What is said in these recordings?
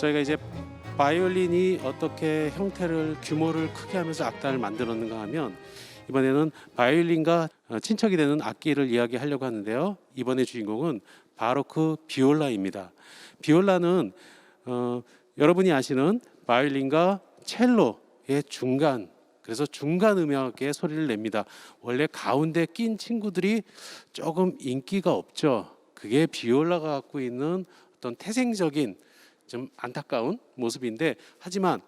저희가 이제 바이올린이 어떻게 형태를 규모를 크게 하면서 악단을 만들었는가 하면 이번에는 바이올린과 친척이 되는 악기를 이야기하려고 하는데요. 이번에 주인공은 바로크 비올라입니다. 비올라는 여러분이 아시는 바이올린과 첼로의 중간, 그래서 중간 음역의 소리를 냅니다. 원래 가운데 낀 친구들이 조금 인기가 없죠. 그게 비올라가 갖고 있는 어떤 태생적인 좀 안타까운 모습인데, 하지만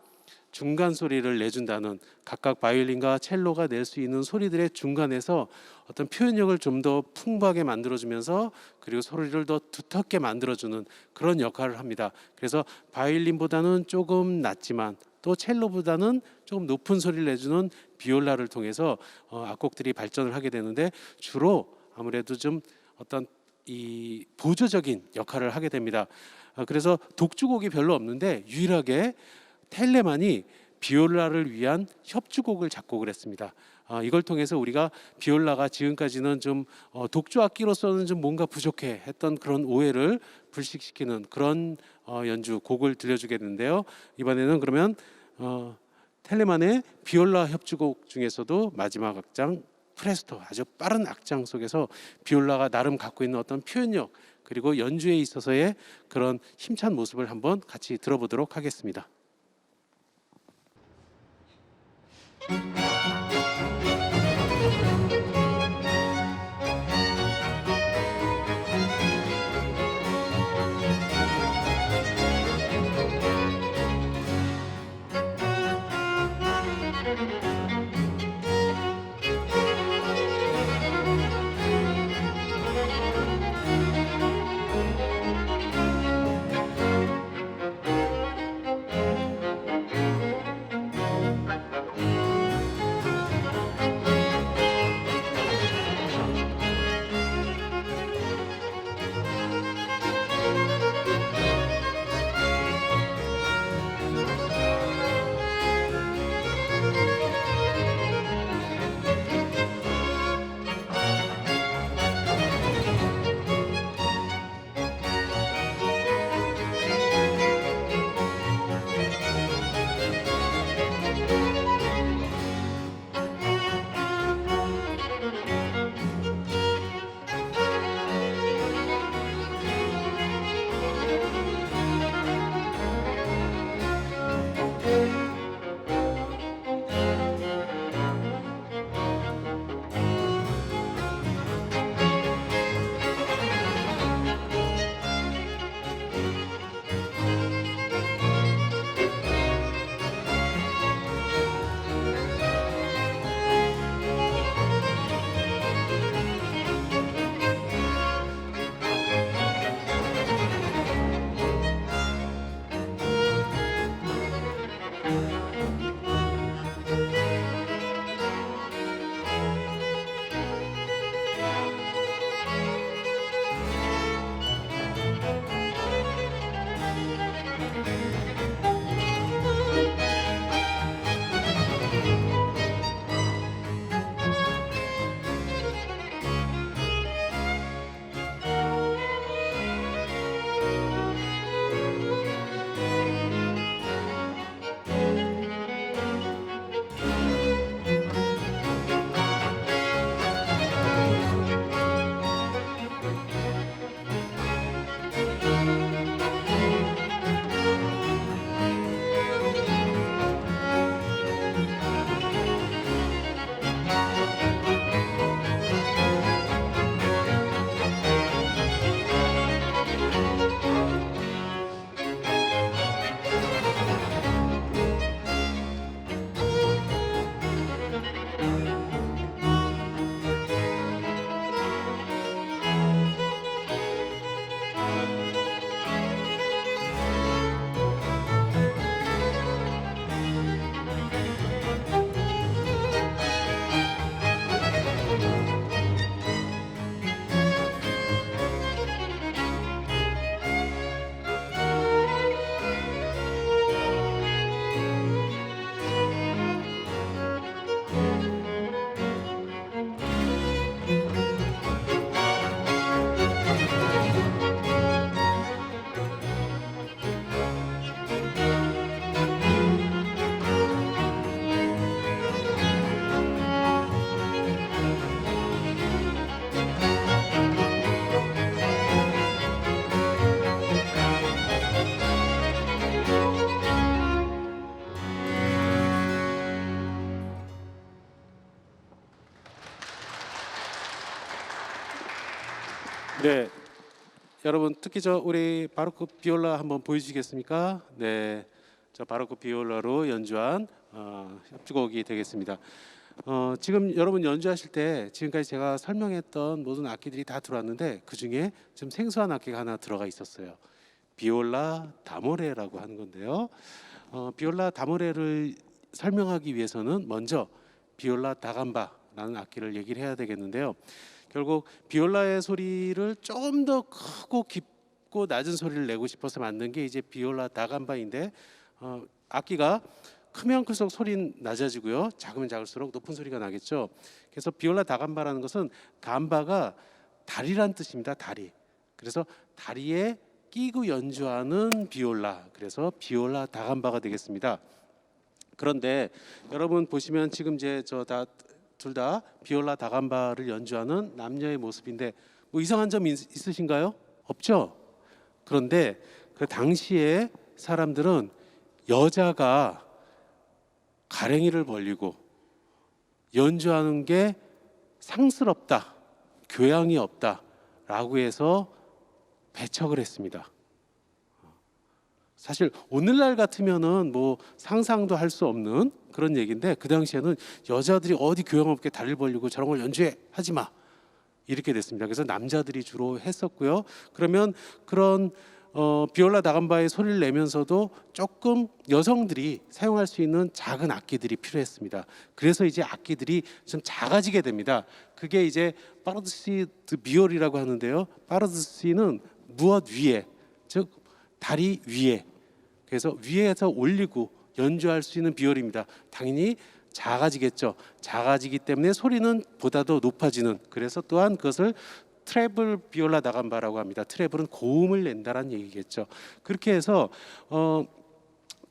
중간 소리를 내준다는, 각각 바이올린과 첼로가 낼 수 있는 소리들의 중간에서 어떤 표현력을 좀 더 풍부하게 만들어주면서 그리고 소리를 더 두텁게 만들어주는 그런 역할을 합니다. 그래서 바이올린보다는 조금 낮지만 또 첼로보다는 조금 높은 소리를 내주는 비올라를 통해서 악곡들이 발전을 하게 되는데, 주로 아무래도 좀 어떤 이 보조적인 역할을 하게 됩니다. 그래서 독주곡이 별로 없는데 유일하게 텔레만이 비올라를 위한 협주곡을 작곡을 했습니다. 이걸 통해서 우리가 비올라가 지금까지는 좀 독주 악기로서는 좀 뭔가 부족해 했던 그런 오해를 불식시키는 그런 연주 곡을 들려주겠는데요. 이번에는 그러면 텔레만의 비올라 협주곡 중에서도 마지막 악장 프레스토, 아주 빠른 악장 속에서 비올라가 나름 갖고 있는 어떤 표현력 그리고 연주에 있어서의 그런 힘찬 모습을 한번 같이 들어보도록 하겠습니다. 네, 여러분 특히 우리 바로크 비올라 한번 보여주시겠습니까? 네, 저 바로크 비올라로 연주한 협주곡이 되겠습니다. 지금 여러분 연주하실 때 지금까지 제가 설명했던 모든 악기들이 다 들어왔는데 그 중에 좀 생소한 악기가 하나 들어가 있었어요. 비올라 다모레라고 하는 건데요. 비올라 다모레를 설명하기 위해서는 먼저 비올라 다감바라는 악기를 얘기를 해야 되겠는데요. 결국 비올라의 소리를 좀 더 크고 깊고 낮은 소리를 내고 싶어서 만든 게 이제 비올라 다감바인데 악기가 크면 클수록 소리는 낮아지고요. 작으면 작을수록 높은 소리가 나겠죠. 그래서 비올라 다감바라는 것은 감바가 다리란 뜻입니다. 다리. 그래서 다리에 끼고 연주하는 비올라. 그래서 비올라 다감바가 되겠습니다. 그런데 여러분 보시면 지금 이제 둘 다 비올라 다감바를 연주하는 남녀의 모습인데 뭐 이상한 점 있으신가요? 없죠. 그런데 그 당시에 사람들은 여자가 가랭이를 벌리고 연주하는 게 상스럽다, 교양이 없다라고 해서 배척을 했습니다. 사실 오늘날 같으면은 뭐 상상도 할 수 없는 그런 얘기인데 그 당시에는 여자들이 어디 교양 없게 다리를 벌리고 저런 걸 연주해 하지 마 이렇게 됐습니다. 그래서 남자들이 주로 했었고요. 그러면 그런 비올라 다감바의 소리를 내면서도 조금 여성들이 사용할 수 있는 작은 악기들이 필요했습니다. 그래서 이제 악기들이 좀 작아지게 됩니다. 그게 이제 파르드시 드 비올이라고 하는데요. 파르드시는 무엇 위에, 즉 다리 위에, 그래서 위에서 올리고 연주할 수 있는 비올입니다. 당연히 작아지겠죠. 작아지기 때문에 소리는 보다 더 높아지는, 그래서 또한 그것을 트래블 비올라 다감바라고 합니다. 트래블은 고음을 낸다라는 얘기겠죠. 그렇게 해서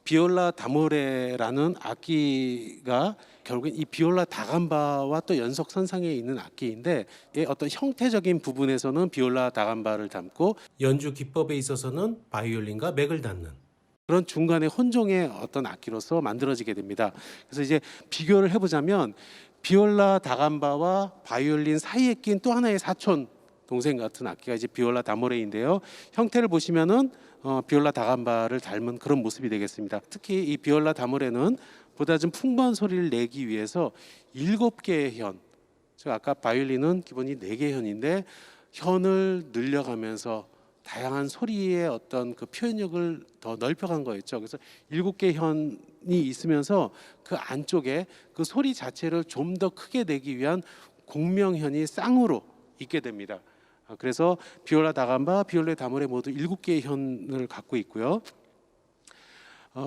비올라 다모레라는 악기가 결국엔 이 비올라 다감바와 또 연속선상에 있는 악기인데 어떤 형태적인 부분에서는 비올라 다감바를 담고 연주 기법에 있어서는 바이올린과 맥을 닿는 그런 중간의 혼종의 어떤 악기로서 만들어지게 됩니다. 그래서 이제 비교를 해보자면 비올라 다감바와 바이올린 사이에 낀 또 하나의 사촌 동생 같은 악기가 이제 비올라 다모레인데요. 형태를 보시면은 비올라 다감바를 닮은 그런 모습이 되겠습니다. 특히 이 비올라 다모레는 보다 좀 풍부한 소리를 내기 위해서 7개의 현, 즉 아까 바이올린은 기본이 4개의 현인데 현을 늘려가면서 다양한 소리의 어떤 그 표현력을 더 넓혀간 거였죠. 그래서 7개 현이 있으면서 그 안쪽에 그 소리 자체를 좀 더 크게 내기 위한 공명현이 쌍으로 있게 됩니다. 그래서 비올라 다감바, 비올라 다모레 모두 7개의 현을 갖고 있고요.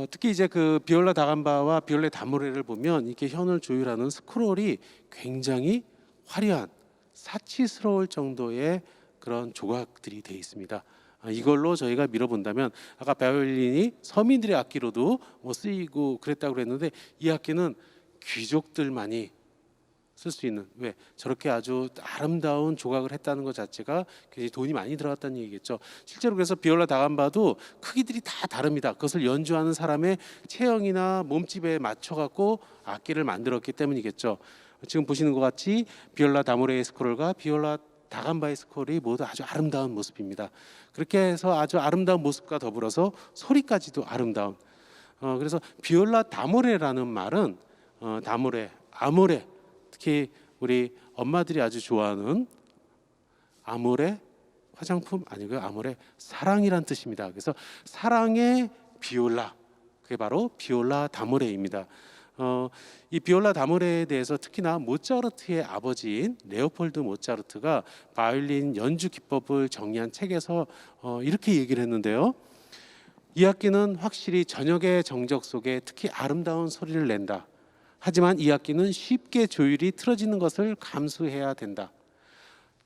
특히 이제 그 비올라 다감바와 비올라 다모레를 보면 이렇게 현을 조율하는 스크롤이 굉장히 화려한 사치스러울 정도의 그런 조각들이 되어 있습니다. 이걸로 저희가 밀어본다면 아까 바이올린이 서민들의 악기로도 쓰이고 그랬다고 그랬는데 이 악기는 귀족들만이 쓸 수 있는, 왜 저렇게 아주 아름다운 조각을 했다는 것 자체가 굉장히 돈이 많이 들어갔다는 얘기겠죠. 실제로 그래서 비올라 다감바도 크기들이 다 다릅니다. 그것을 연주하는 사람의 체형이나 몸집에 맞춰 갖고 악기를 만들었기 때문이겠죠. 지금 보시는 것 같이 비올라 다모레의 스크롤과 비올라 다감바의 스콜이 모두 아주 아름다운 모습입니다. 그렇게 해서 아주 아름다운 모습과 더불어서 소리까지도 아름다운. 그래서 비올라 다모레라는 말은 다모레, 아모레, 특히 우리 엄마들이 아주 좋아하는 아모레 화장품 아니고요. 아모레 사랑이란 뜻입니다. 그래서 사랑의 비올라, 그게 바로 비올라 다모레입니다. 이 비올라 다모레에 대해서 특히나 모차르트의 아버지인 레오폴드 모차르트가 바이올린 연주 기법을 정리한 책에서 이렇게 얘기를 했는데요. 이 악기는 확실히 저녁의 정적 속에 특히 아름다운 소리를 낸다. 하지만 이 악기는 쉽게 조율이 틀어지는 것을 감수해야 된다.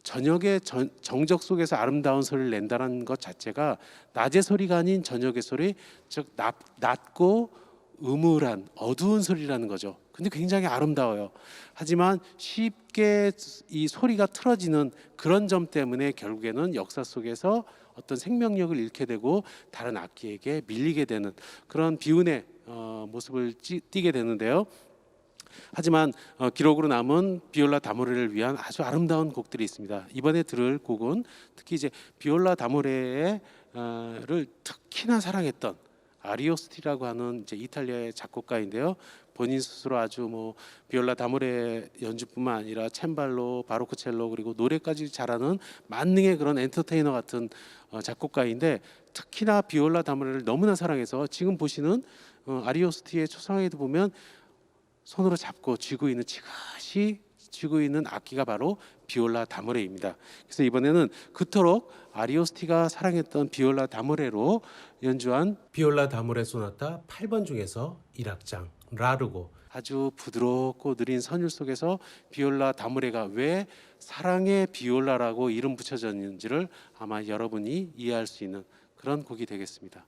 저녁의 정적 속에서 아름다운 소리를 낸다는 것 자체가 낮의 소리가 아닌 저녁의 소리, 즉 낮고 음울한 어두운 소리라는 거죠. 근데 굉장히 아름다워요. 하지만 쉽게 이 소리가 틀어지는 그런 점 때문에 결국에는 역사 속에서 어떤 생명력을 잃게 되고 다른 악기에게 밀리게 되는 그런 비운의 모습을 띠게 되는데요. 하지만 기록으로 남은 비올라 다모레를 위한 아주 아름다운 곡들이 있습니다. 이번에 들을 곡은 특히 이제 비올라 다모레를 특히나 사랑했던 아리오스티라고 하는 이제 이탈리아의 작곡가인데요. 본인 스스로 아주 뭐 비올라 다모레 연주뿐만 아니라 챔발로, 바로크 첼로 그리고 노래까지 잘하는 만능의 그런 엔터테이너 같은 작곡가인데 특히나 비올라 다모레를 너무나 사랑해서 지금 보시는 아리오스티의 초상화에도 보면 손으로 잡고 쥐고 있는 지그시 쥐고 있는 악기가 바로 비올라 다모레입니다. 그래서 이번에는 그토록 아리오스티가 사랑했던 비올라 다모레로 연주한 비올라 다모레 소나타 8번 중에서 1악장 라르고, 아주 부드럽고 느린 선율 속에서 비올라 다모레가 왜 사랑의 비올라라고 이름 붙여졌는지를 아마 여러분이 이해할 수 있는 그런 곡이 되겠습니다.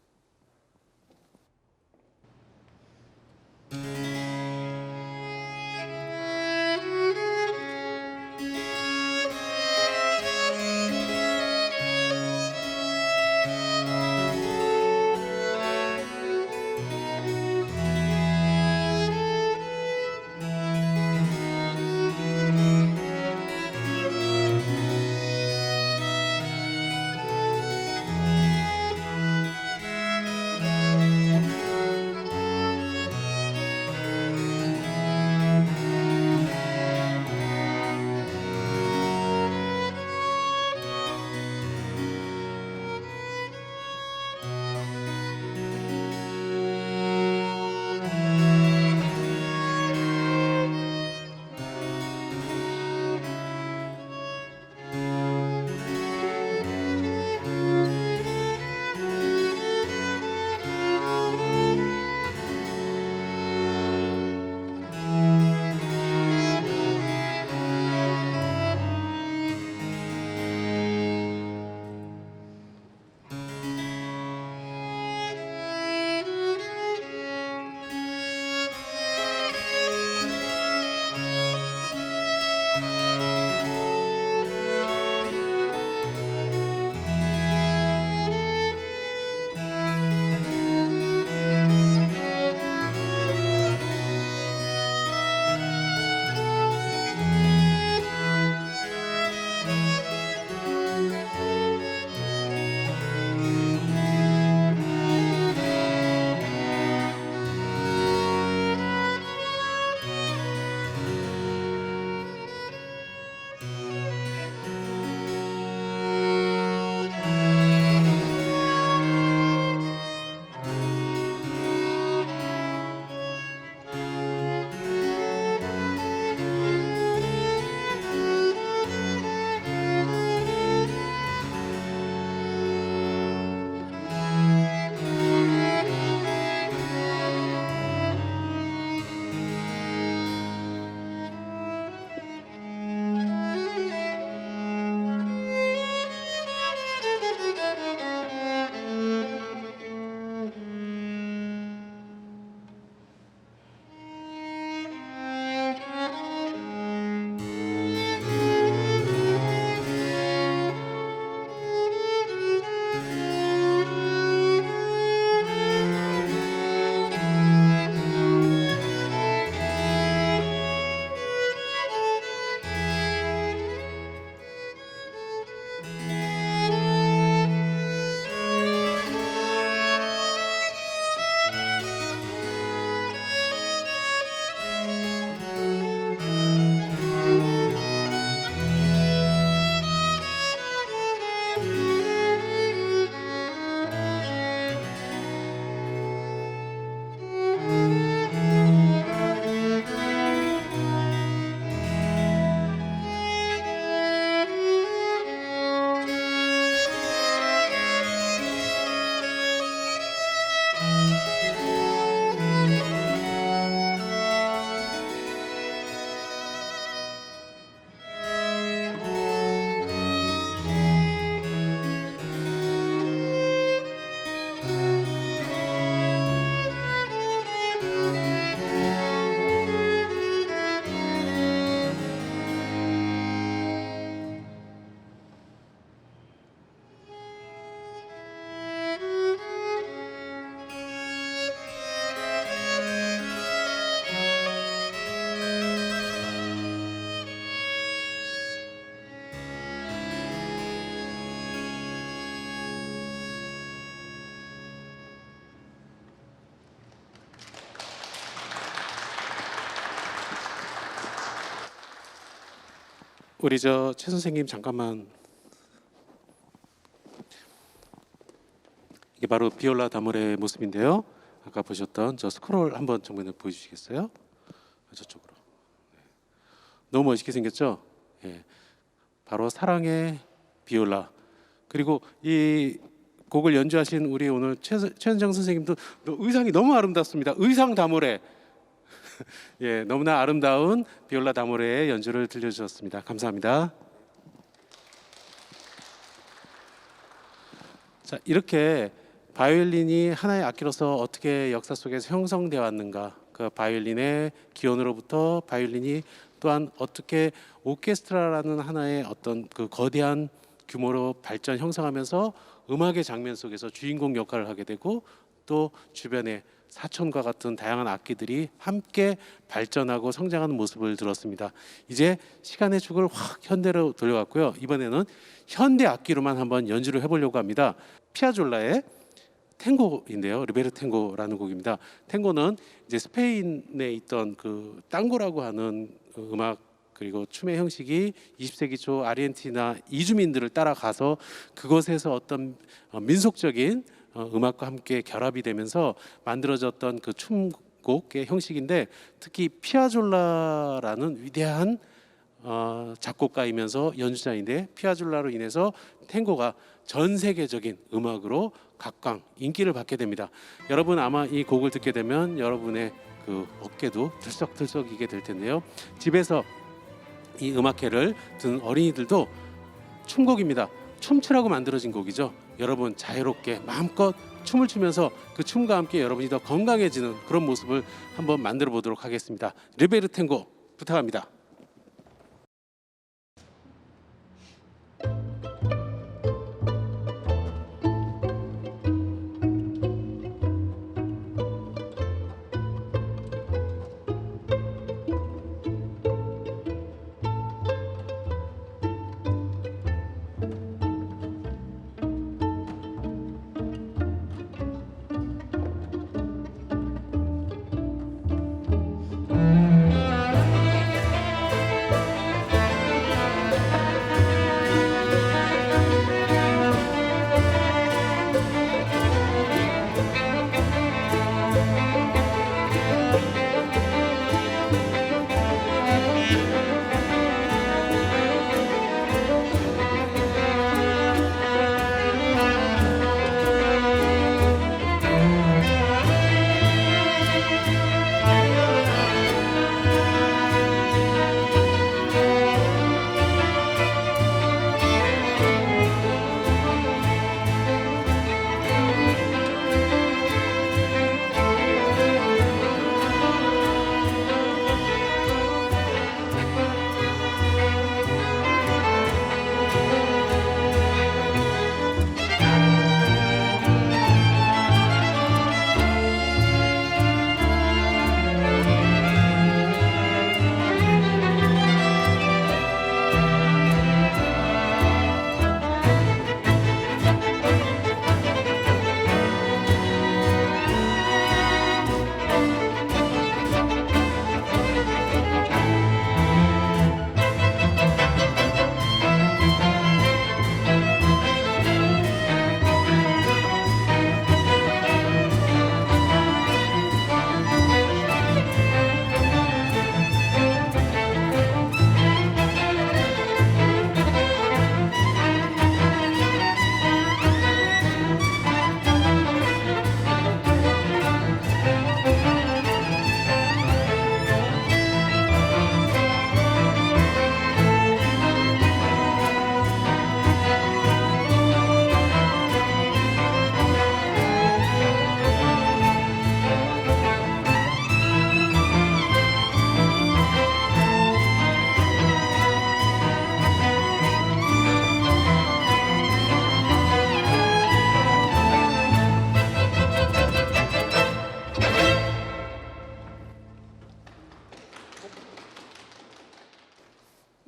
우리 최 선생님 잠깐만. 이게 바로 비올라 다모레의 모습인데요. 아까 보셨던 저 스크롤 한번 정면에 보여주시겠어요? 저쪽으로. 너무 멋있게 생겼죠? 예, 바로 사랑의 비올라. 그리고 이 곡을 연주하신 우리 오늘 최현정 선생님도 의상이 너무 아름답습니다. 의상 다모레. 예, 너무나 아름다운 비올라 다모레의 연주를 들려주셨습니다. 감사합니다. 자, 이렇게 바이올린이 하나의 악기로서 어떻게 역사 속에서 형성되어 왔는가, 그 바이올린의 기원으로부터 바이올린이 또한 어떻게 오케스트라라는 하나의 어떤 그 거대한 규모로 발전 형성하면서 음악의 장면 속에서 주인공 역할을 하게 되고 또 주변에 사촌과 같은 다양한 악기들이 함께 발전하고 성장하는 모습을 들었습니다. 이제 시간의 축을 확 현대로 돌려갔고요. 이번에는 현대 악기로만 한번 연주를 해보려고 합니다. 피아졸라의 탱고인데요. 르베르 탱고라는 곡입니다. 탱고는 이제 스페인에 있던 그 땅고라고 하는 음악 그리고 춤의 형식이 20세기 초 아르헨티나 이주민들을 따라가서 그곳에서 어떤 민속적인 음악과 함께 결합이 되면서 만들어졌던 그 춤곡의 형식인데, 특히 피아졸라라는 위대한 작곡가이면서 연주자인데 피아졸라로 인해서 탱고가 전 세계적인 음악으로 각광 인기를 받게 됩니다. 여러분 아마 이 곡을 듣게 되면 여러분의 그 어깨도 들썩들썩이게 될 텐데요. 집에서 이 음악회를 듣는 어린이들도 춤곡입니다. 춤추라고 만들어진 곡이죠. 여러분 자유롭게 마음껏 춤을 추면서 그 춤과 함께 여러분이 더 건강해지는 그런 모습을 한번 만들어 보도록 하겠습니다. 르베르 탱고 부탁합니다.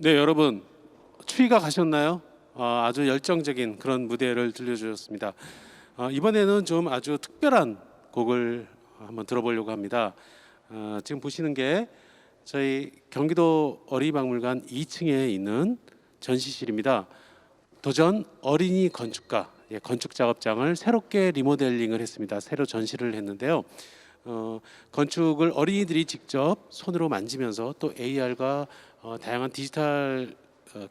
네, 여러분 추위가 가셨나요? 아주 열정적인 그런 무대를 들려주셨습니다. 이번에는 좀 아주 특별한 곡을 한번 들어보려고 합니다. 지금 보시는 게 저희 경기도 어린이박물관 2층에 있는 전시실입니다. 도전 어린이 건축가 건축 작업장을 새롭게 리모델링을 했습니다. 새로 전시를 했는데요. 건축을 어린이들이 직접 손으로 만지면서 또 AR과 다양한 디지털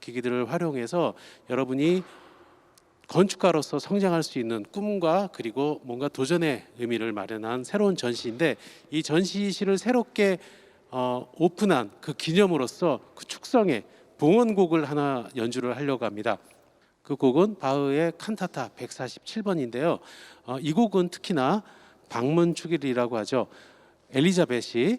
기기들을 활용해서 여러분이 건축가로서 성장할 수 있는 꿈과 그리고 뭔가 도전의 의미를 마련한 새로운 전시인데, 이 전시실을 새롭게 오픈한 그 기념으로서 그 축성에 봉헌곡을 하나 연주를 하려고 합니다. 그 곡은 바흐의 칸타타 147번인데요. 이 곡은 특히나 방문축일이라고 하죠. 엘리자벳이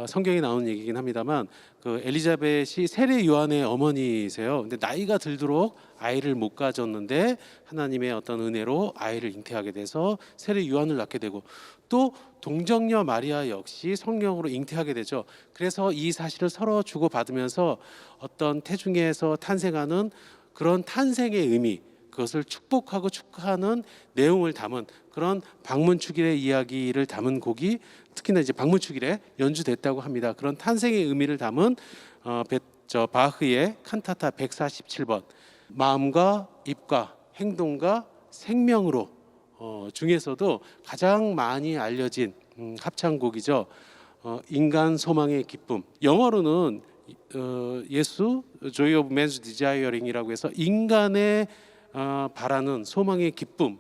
성경에 나오는 얘기긴 합니다만, 그 엘리자벳이 세례 요한의 어머니세요. 근데 나이가 들도록 아이를 못 가졌는데 하나님의 어떤 은혜로 아이를 잉태하게 돼서 세례 요한을 낳게 되고, 또 동정녀 마리아 역시 성령으로 잉태하게 되죠. 그래서 이 사실을 서로 주고받으면서 어떤 태중에서 탄생하는 그런 탄생의 의미, 그것을 축복하고 축하하는 내용을 담은 그런 방문축일의 이야기를 담은 곡이 특히나 이제 방문축일에 연주됐다고 합니다. 그런 탄생의 의미를 담은 바흐의 칸타타 147번, 마음과 입과 행동과 생명으로 중에서도 가장 많이 알려진 합창곡이죠. 인간 소망의 기쁨, 영어로는 예수 Joy of Man's Desiring이라고 해서 인간의 바라는 소망의 기쁨,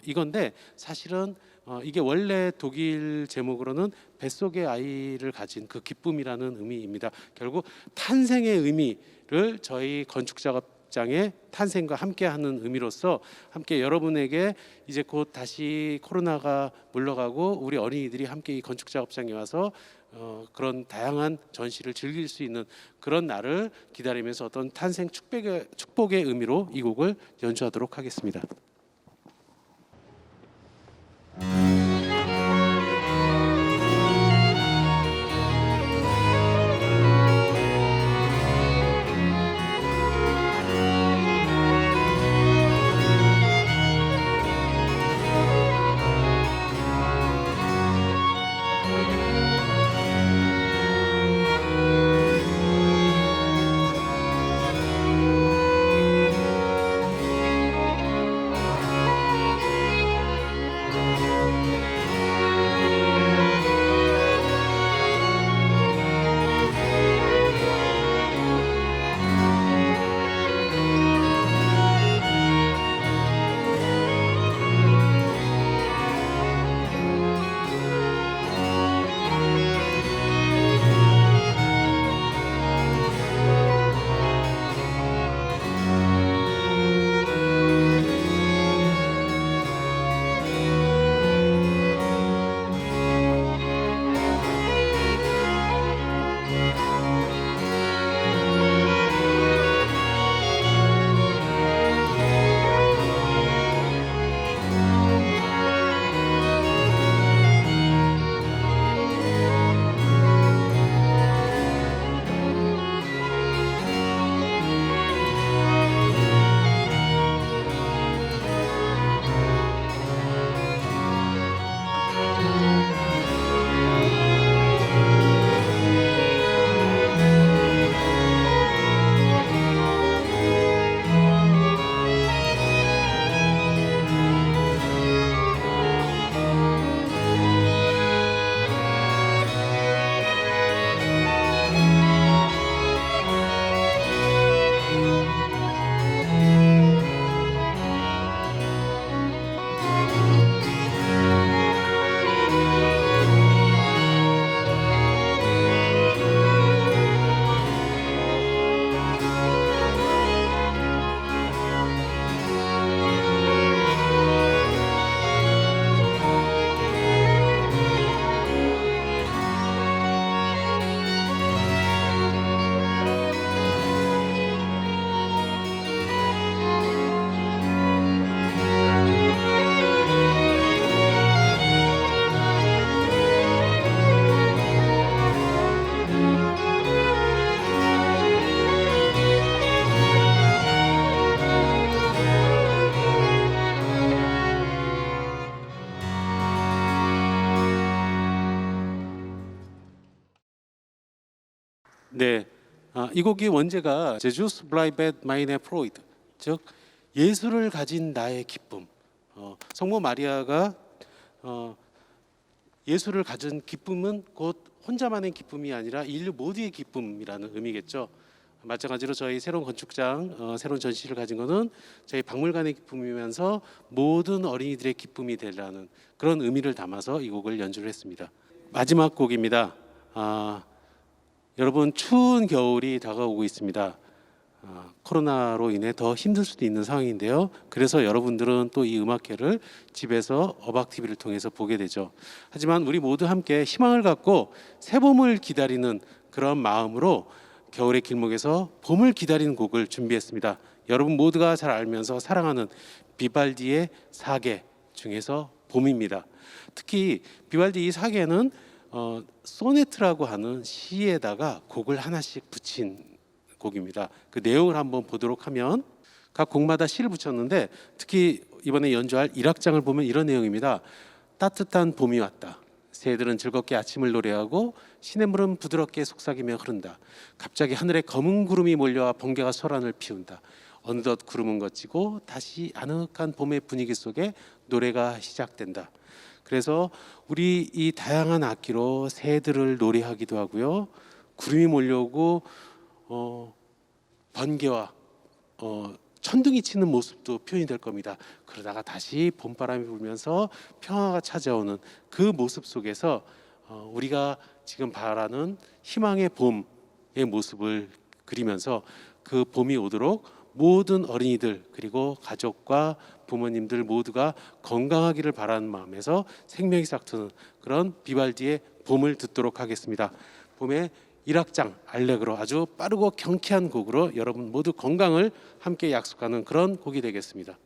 이건데 사실은 이게 원래 독일 제목으로는 뱃속의 아이를 가진 그 기쁨이라는 의미입니다. 결국 탄생의 의미를 저희 건축 작업장의 탄생과 함께하는 의미로서 함께 여러분에게 이제 곧 다시 코로나가 물러가고 우리 어린이들이 함께 이 건축 작업장에 와서 그런 다양한 전시를 즐길 수 있는 그런 날을 기다리면서 어떤 탄생 축복의 의미로 이 곡을 연주하도록 하겠습니다. 네, 이 곡의 원제가 제주스 블라이벳 마이네 프로이드, 즉 예수를 가진 나의 기쁨. 성모 마리아가 예수를 가진 기쁨은 곧 혼자만의 기쁨이 아니라 인류 모두의 기쁨이라는 의미겠죠. 마찬가지로 저희 새로운 건축장, 새로운 전시를 가진 것은 저희 박물관의 기쁨이면서 모든 어린이들의 기쁨이 되라는 그런 의미를 담아서 이 곡을 연주를 했습니다. 마지막 곡입니다. 여러분, 추운 겨울이 다가오고 있습니다. 코로나로 인해 더 힘들 수도 있는 상황인데요. 그래서 여러분들은 또 이 음악회를 집에서 어박 TV를 통해서 보게 되죠. 하지만 우리 모두 함께 희망을 갖고 새 봄을 기다리는 그런 마음으로 겨울의 길목에서 봄을 기다리는 곡을 준비했습니다. 여러분 모두가 잘 알면서 사랑하는 비발디의 사계 중에서 봄입니다. 특히 비발디 이 사계는 소네트라고 하는 시에다가 곡을 하나씩 붙인 곡입니다. 그 내용을 한번 보도록 하면 각 곡마다 시를 붙였는데 특히 이번에 연주할 1악장을 보면 이런 내용입니다. 따뜻한 봄이 왔다. 새들은 즐겁게 아침을 노래하고 시냇물은 부드럽게 속삭이며 흐른다. 갑자기 하늘에 검은 구름이 몰려와 번개가 소란을 피운다. 어느덧 구름은 걷히고 다시 아늑한 봄의 분위기 속에 노래가 시작된다. 그래서 우리 이 다양한 악기로 새들을 노래하기도 하고요. 구름이 몰려오고 번개와 천둥이 치는 모습도 표현이 될 겁니다. 그러다가 다시 봄바람이 불면서 평화가 찾아오는 그 모습 속에서 우리가 지금 바라는 희망의 봄의 모습을 그리면서 그 봄이 오도록 모든 어린이들 그리고 가족과 부모님들 모두가 건강하기를 바라는 마음에서 생명이 싹트는 그런 비발디의 봄을 듣도록 하겠습니다. 봄의 1악장 알레그로 아주 빠르고 경쾌한 곡으로 여러분 모두 건강을 함께 약속하는 그런 곡이 되겠습니다.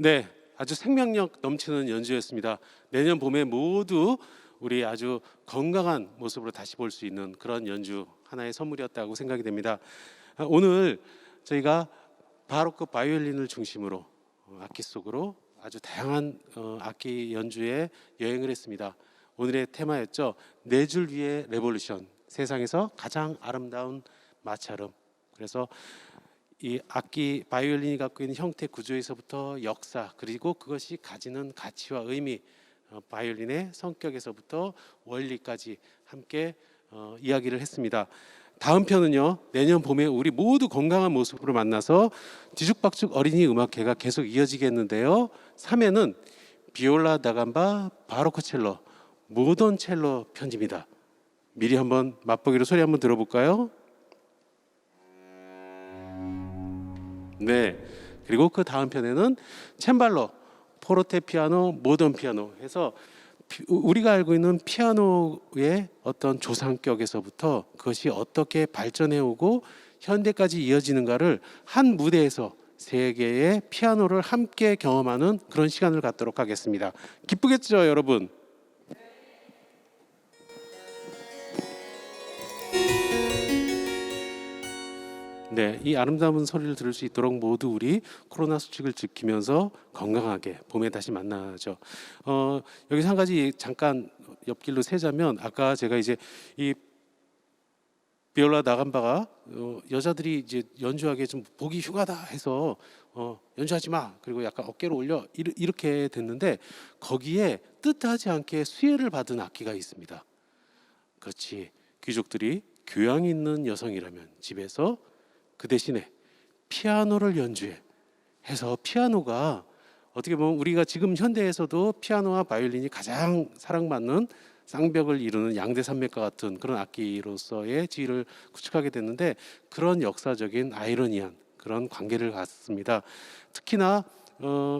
네, 아주 생명력 넘치는 연주였습니다. 내년 봄에 모두 우리 아주 건강한 모습으로 다시 볼 수 있는 그런 연주 하나의 선물이었다고 생각이 됩니다. 오늘 저희가 바로크 바이올린을 중심으로 악기 속으로 아주 다양한 악기 연주에 여행을 했습니다. 오늘의 테마였죠. 네 줄 위의 레볼루션, 세상에서 가장 아름다운 마찰음. 그래서 이 악기 바이올린이 갖고 있는 형태 구조에서부터 역사, 그리고 그것이 가지는 가치와 의미, 바이올린의 성격에서부터 원리까지 함께 이야기를 했습니다. 다음 편은요, 내년 봄에 우리 모두 건강한 모습으로 만나서 뒤죽박죽 어린이 음악회가 계속 이어지겠는데요. 3회는 비올라 다감바 바로크 첼로 모던 첼로 편집니다. 미리 한번 맛보기로 소리 한번 들어볼까요? 네. 그리고 그 다음 편에는 챈발로 포르테 피아노, 모던 피아노 해서 우리가 알고 있는 피아노의 어떤 조상격에서부터 그것이 어떻게 발전해 오고 현대까지 이어지는가를 한 무대에서 세 개의 피아노를 함께 경험하는 그런 시간을 갖도록 하겠습니다. 기쁘겠죠, 여러분? 네, 이 아름다운 소리를 들을 수 있도록 모두 우리 코로나 수칙을 지키면서 건강하게 봄에 다시 만나죠. 여기서 한 가지 잠깐 옆길로 새자면, 아까 제가 이제 이 비올라 다감바가 여자들이 이제 연주하기에 좀 보기 흉하다 해서 연주하지 마, 그리고 약간 어깨를 올려, 이렇게 됐는데, 거기에 뜻하지 않게 수혜를 받은 악기가 있습니다. 그렇지, 귀족들이 교양 있는 여성이라면 집에서 그 대신에 피아노를 연주해 해서, 피아노가 어떻게 보면 우리가 지금 현대에서도 피아노와 바이올린이 가장 사랑받는 쌍벽을 이루는 양대 산맥과 같은 그런 악기로서의 지위를 구축하게 됐는데, 그런 역사적인 아이러니한 그런 관계를 갖습니다. 특히나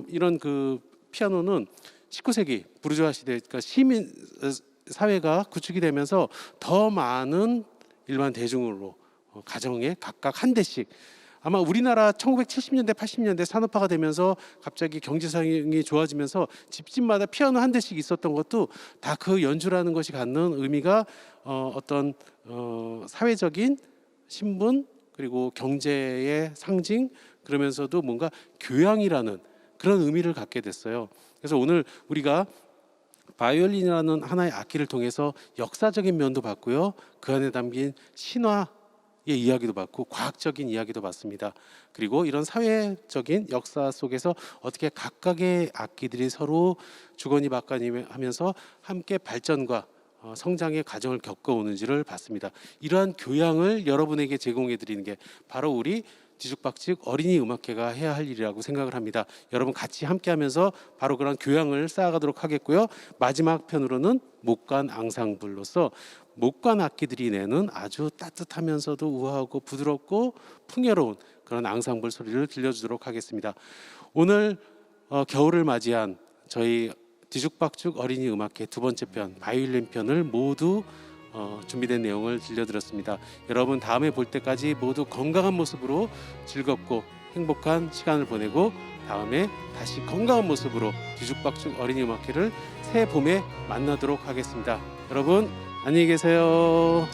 이런 그 피아노는 19세기 부르주아 시대, 그러니까 시민 사회가 구축이 되면서 더 많은 일반 대중으로 가정에 각각 한 대씩, 아마 우리나라 1970년대 80년대 산업화가 되면서 갑자기 경제상이 좋아지면서 집집마다 피아노 한 대씩 있었던 것도 다 그 연주라는 것이 갖는 의미가 어떤 사회적인 신분, 그리고 경제의 상징, 그러면서도 뭔가 교양이라는 그런 의미를 갖게 됐어요. 그래서 오늘 우리가 바이올린이라는 하나의 악기를 통해서 역사적인 면도 봤고요, 그 안에 담긴 신화의 이야기도 봤고 과학적인 이야기도 봤습니다. 그리고 이런 사회적인 역사 속에서 어떻게 각각의 악기들이 서로 주거니 받거니 하면서 함께 발전과 성장의 과정을 겪어오는지를 봤습니다. 이러한 교양을 여러분에게 제공해 드리는 게 바로 우리 뒤죽박죽 어린이 음악회가 해야 할 일이라고 생각을 합니다. 여러분 같이 함께 하면서 바로 그런 교양을 쌓아가도록 하겠고요. 마지막 편으로는 목관 앙상블로서 목관 악기들이 내는 아주 따뜻하면서도 우아하고 부드럽고 풍요로운 그런 앙상블 소리를 들려주도록 하겠습니다. 오늘 겨울을 맞이한 저희 뒤죽박죽 어린이 음악회 두 번째 편 바이올린 편을 모두 준비된 내용을 들려드렸습니다. 여러분 다음에 볼 때까지 모두 건강한 모습으로 즐겁고 행복한 시간을 보내고, 다음에 다시 건강한 모습으로 뒤죽박죽 어린이 음악회를 새 봄에 만나도록 하겠습니다. 여러분 안녕히 계세요.